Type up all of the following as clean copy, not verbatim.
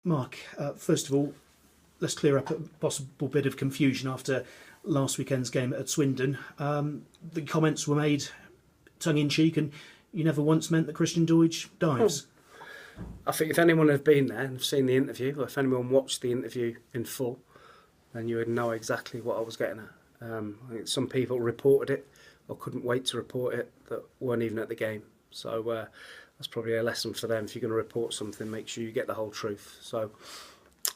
Mark, first of all, let's clear up a possible bit of confusion after last weekend's game at Swindon. The comments were made tongue-in-cheek, and you never once meant that Christian Doidge dives. I think if anyone had been there and seen the interview, or if anyone watched the interview in full, then you would know exactly what I was getting at. I think some people reported it, or couldn't wait to report it, that weren't even at the game. So that's probably a lesson for them. If you're going to report something, make sure you get the whole truth. So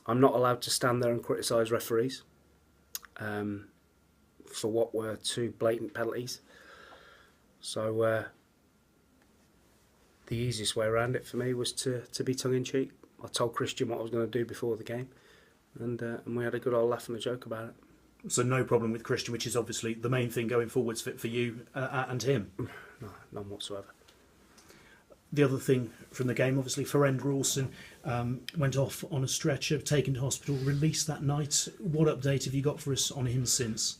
I'm not allowed to stand there and criticise referees for what were two blatant penalties. So the easiest way around it for me was to be tongue-in-cheek. I told Christian what I was going to do before the game, and we had a good old laugh and a joke about it. So no problem with Christian, which is obviously the main thing going forwards for you and him? No, none whatsoever. The other thing from the game, obviously, Ferenc Rawson went off on a stretcher, taken to hospital, released that night. What update have you got for us on him since?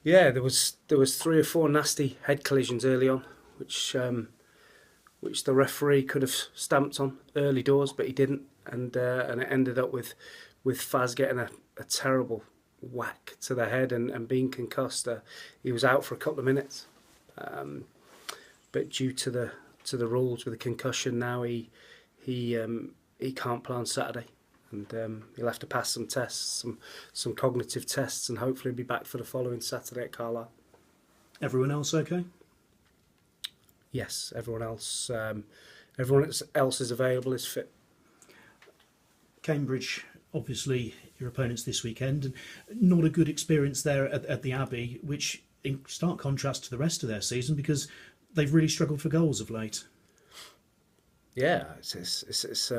Yeah, there was 3 or 4 nasty head collisions early on, which the referee could have stamped on early doors, but he didn't, and it ended up with Faz getting a terrible whack to the head and being concussed. He was out for a couple of minutes, but due to the rules with the concussion now, he can't play on Saturday, and he'll have to pass some tests, some cognitive tests, and hopefully be back for the following Saturday at Carlisle. Everyone else okay? Yes, everyone else is available, is fit. Cambridge, obviously your opponents this weekend, and not a good experience there at the Abbey, which in stark contrast to the rest of their season, because they've really struggled for goals of late. Yeah, it's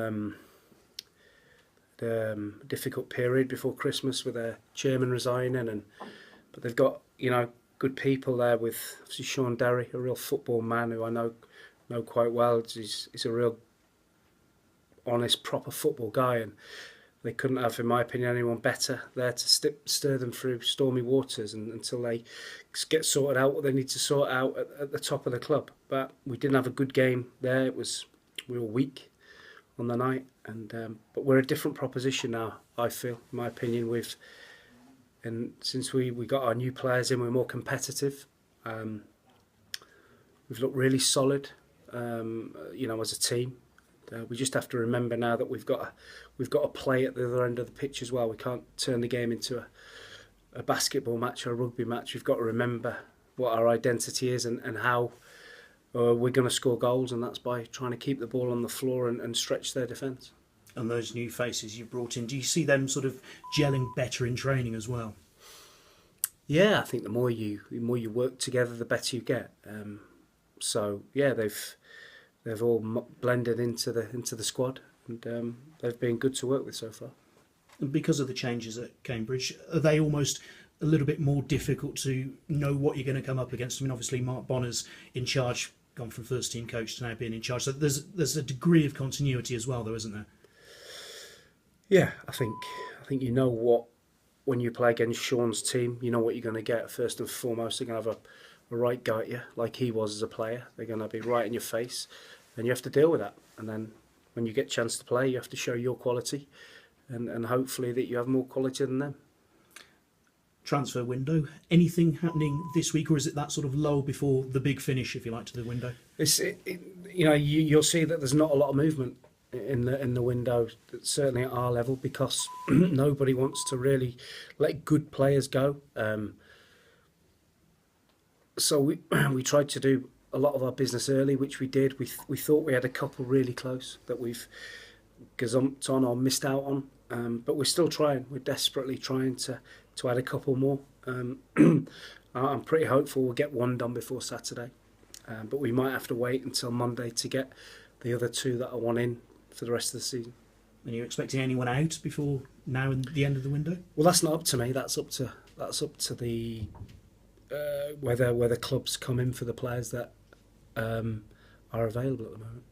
a difficult period before Christmas with their chairman resigning, but they've got good people there with obviously Sean Derry, a real football man who I know quite well. He's a real honest, proper football guy, and they couldn't have, in my opinion, anyone better there to steer them through stormy waters until they get sorted out what they need to sort out at the top of the club. But we didn't have a good game there. We were weak on the night, but we're a different proposition now, I feel, in my opinion. And since we got our new players in, we're more competitive. We've looked really solid, as a team. We just have to remember now that we've got to play at the other end of the pitch as well. We can't turn the game into a basketball match or a rugby match. We've got to remember what our identity is and how we're going to score goals, and that's by trying to keep the ball on the floor and stretch their defence. And those new faces you've brought in, do you see them sort of gelling better in training as well? Yeah, I think the more you work together, the better you get. So yeah, they've all blended into the squad, and they've been good to work with so far. And because of the changes at Cambridge, are they almost a little bit more difficult to know what you're going to come up against? I mean, obviously Mark Bonner's in charge, gone from first team coach to now being in charge. So there's a degree of continuity as well, though, isn't there? Yeah, I think when you play against Sean's team, you know what you're going to get. First and foremost, they're going to have a right go at you, like he was as a player. They're going to be right in your face, and you have to deal with that. And then when you get a chance to play, you have to show your quality, and hopefully that you have more quality than them. Transfer window, anything happening this week, or is it that sort of lull before the big finish, if you like, to the window? You'll see that there's not a lot of movement in the window, certainly at our level, because nobody wants to really let good players go. So we tried to do a lot of our business early, which we did. We thought we had a couple really close that we've gazumped on or missed out on, but we're still trying. We're desperately trying to add a couple more. I'm pretty hopeful we'll get one done before Saturday, but we might have to wait until Monday to get the other 2 that I want in for the rest of the season. Are you expecting anyone out before now and the end of the window? Well, that's not up to me. That's up to the whether clubs come in for the players that are available at the moment.